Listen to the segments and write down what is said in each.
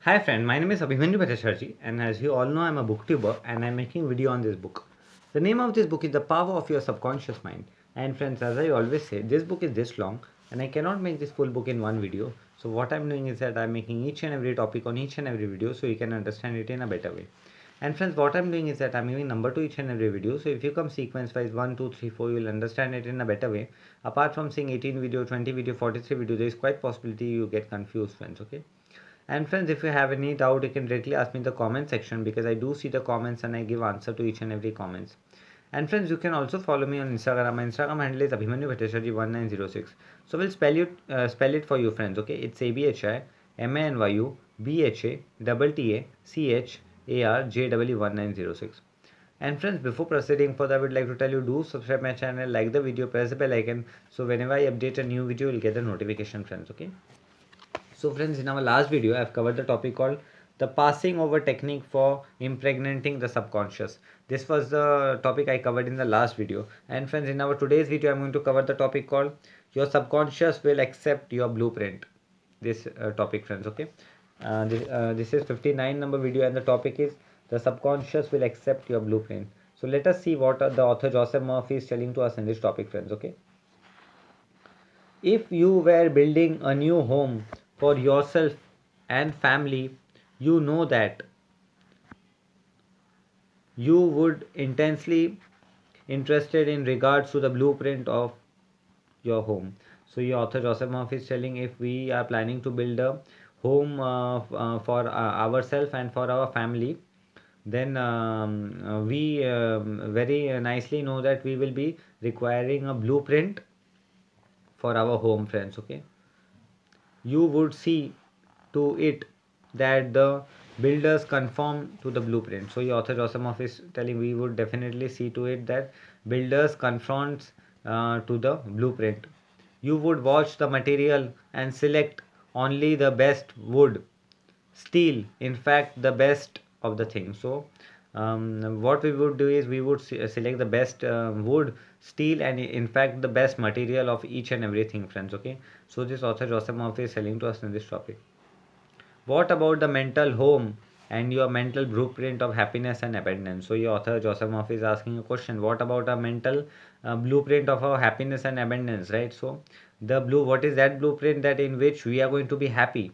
Hi friend, my name is Abhimanyu Bhattacharjee and as you all know I'm a booktuber and I'm making video on this book. The name of this book is The Power of Your Subconscious Mind. And friends, as I always say, this book is this long and I cannot make this full book in one video. So what I'm doing is that I'm making each and every topic on each and every video so you can understand it in a better way. And friends, what I'm doing is that I'm giving number to each and every video. So if you come sequence wise 1, 2, 3, 4, you'll understand it in a better way. Apart from seeing 18 video, 20 video, 43 video, there is quite possibility you get confused friends, okay? And friends, if you have any doubt, you can directly ask me in the comment section because I do see the comments and I give answer to each and every comments. And friends, you can also follow me on Instagram. My Instagram handle is Abhimanyu Bhattacharjee 1906. So we'll spell it for you, friends. Okay, it's ABHIMANYUBHATTACHARJW1906. And friends, before proceeding further, I would like to tell you do subscribe my channel, like the video, press the bell icon. So whenever I update a new video, you'll get the notification, friends. Okay. So friends, in our last video, I've covered the topic called the passing over technique for impregnating the subconscious. This was the topic I covered in the last video. And friends, in our today's video, I'm going to cover the topic called your subconscious will accept your blueprint. This topic, friends, okay? This is 59 number video and the topic is the subconscious will accept your blueprint. So let us see what the author Joseph Murphy is telling to us in this topic, friends, okay? If you were building a new home for yourself and family, you know that you would intensely interested in regards to the blueprint of your home. So your author Joseph Murphy is telling if we are planning to build a home for ourselves and for our family, then we very nicely know that we will be requiring a blueprint for our home, friends, okay? You would see to it that the builders conform to the blueprint. So your author Rosamov is telling we would definitely see to it that builders conforms to the blueprint. You would watch the material and select only the best wood, steel, in fact the best of the thing. So what we would do is we would select the best wood, steel, and in fact the best material of each and everything, friends, okay? So this author Joseph Murphy is telling to us in this topic. What about the mental home and your mental blueprint of happiness and abundance? So your author Joseph Murphy is asking a question. What about a mental blueprint of our happiness and abundance, right? So what is that blueprint that in which we are going to be happy?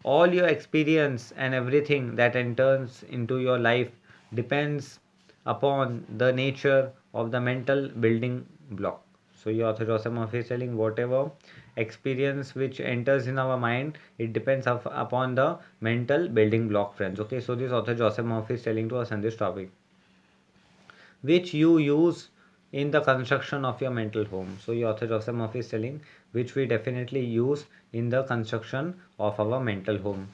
All your experience and everything that enters into your life depends upon the nature of the mental building block. So your author Joseph Murphy is telling whatever experience which enters in our mind, it depends upon the mental building block, friends, okay? So this author Joseph Murphy is telling to us on this topic, which you use in the construction of your mental home. So your author Joseph Murphy is telling which we definitely use in the construction of our mental home.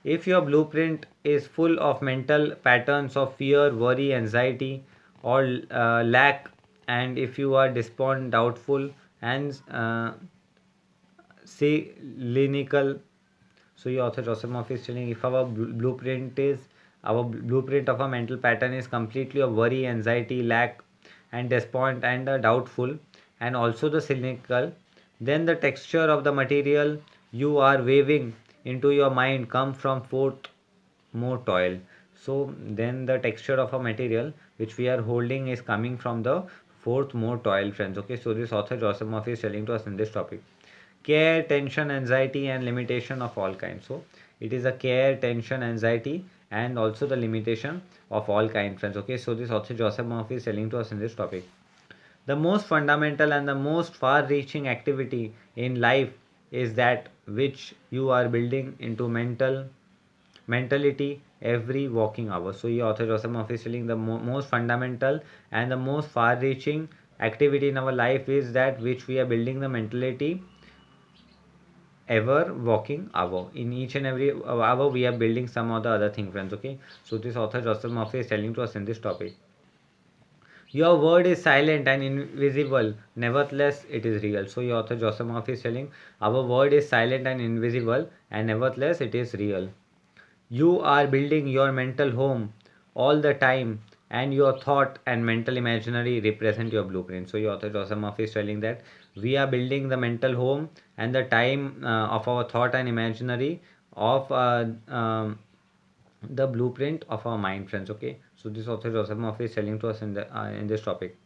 If your blueprint is full of mental patterns of fear, worry, anxiety, or lack, and if you are despondent, doubtful, and cynical, so your author Joseph Murphy is telling if our blueprint of a mental pattern is completely of worry, anxiety, lack, and despondent and doubtful, and also the cynical, then the texture of the material you are waving into your mind come from forth more toil. So then the texture of a material which we are holding is coming from the fourth more toil, friends, okay? So this author Joseph Murphy is telling to us in this topic, care, tension, anxiety, and limitation of all kinds. So it is a care, tension, anxiety, and also the limitation of all kinds, friends, okay? So this author Joseph Murphy is telling to us in this topic, the most fundamental and the most far reaching activity in life is that which you are building into mentality every walking hour. So your author Joseph Murphy is telling the most fundamental and the most far reaching activity in our life is that which we are building the mentality ever walking hour. In each and every hour we are building some or the other thing, friends, okay? So this author Joseph Murphy is telling to us in this topic, your word is silent and invisible, nevertheless it is real. So your author Joseph Murphy is telling our word is silent and invisible and nevertheless it is real. You are building your mental home all the time, and your thought and mental imaginary represent your blueprint. So, your author Joseph Murphy is telling that we are building the mental home, and the time of our thought and imaginary of the blueprint of our mind, friends. Okay, so this author Joseph Murphy is telling to us in this topic.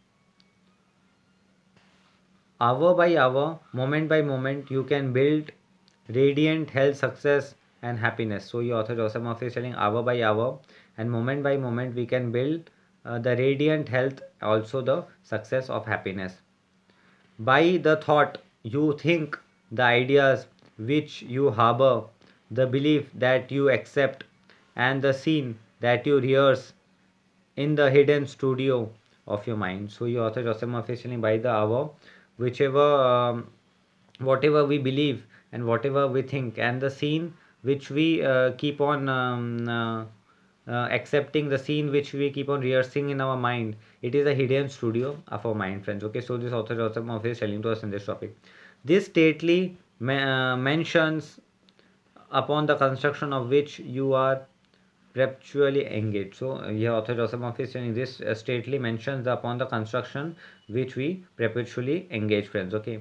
Hour by hour, moment by moment, you can build radiant health, success, and happiness. So, your author Joseph Murphy is telling hour by hour and moment by moment, we can build the radiant health, also the success of happiness. By the thought you think, the ideas which you harbor, the belief that you accept, and the scene that you rehearse in the hidden studio of your mind. So, your author Joseph Murphy is telling by the hour, whichever whatever we believe and whatever we think, and the scene which we keep on accepting, the scene which we keep on rehearsing in our mind, it is a hidden studio of our mind, friends. Okay, so this author Joseph Murphy is telling to us in this topic. This stately mentions upon the construction of which you are perpetually engaged. So, here author Joseph Murphy is saying this stately mentions upon the construction which we perpetually engage, friends. Okay,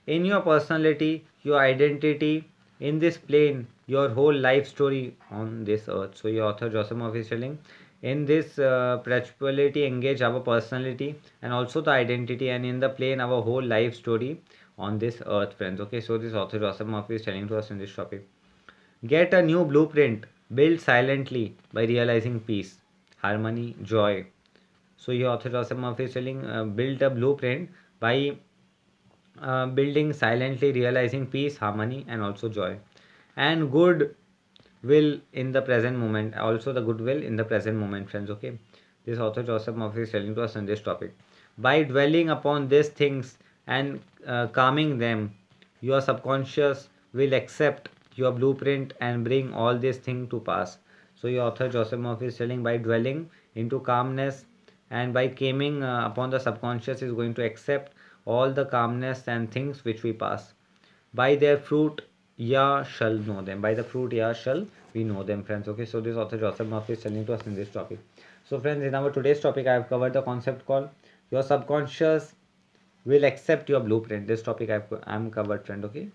in your personality, your identity, in this plane, your whole life story on this earth. So, your author Joseph Murphy is telling in this perpetuality engage our personality and also the identity, and in the plane our whole life story on this earth, friends. Okay, so this author Joseph Murphy is telling to us in this topic. Get a new blueprint, build silently by realizing peace, harmony, joy. So, your author Joseph Murphy is telling build a blueprint by building silently, realizing peace, harmony, and also joy. And good will in the present moment, also the goodwill in the present moment, friends. Okay, this author Joseph Murphy is telling to us on this topic. By dwelling upon these things and calming them, your subconscious will accept your blueprint and bring all these things to pass. So, your author Joseph Murphy is telling by dwelling into calmness and by calming upon the subconscious is going to accept all the calmness and things which we pass. By their fruit ya shall know them. By the fruit ya shall we know them, friends. Okay, so this author Joseph Murphy is telling to us in this topic. So, friends, in our today's topic, I have covered the concept called your subconscious will accept your blueprint. This topic I'm covered, friend. Okay,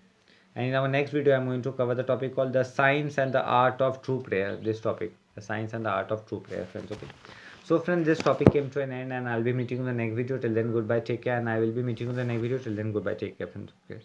and in our next video, I'm going to cover the topic called the science and the art of true prayer. This topic, the science and the art of true prayer, friends. Okay. So, friends, this topic came to an end, and I'll be meeting you in the next video. Till then, goodbye, take care, and I will be meeting you in the next video. Till then, goodbye, take care, friends. Okay.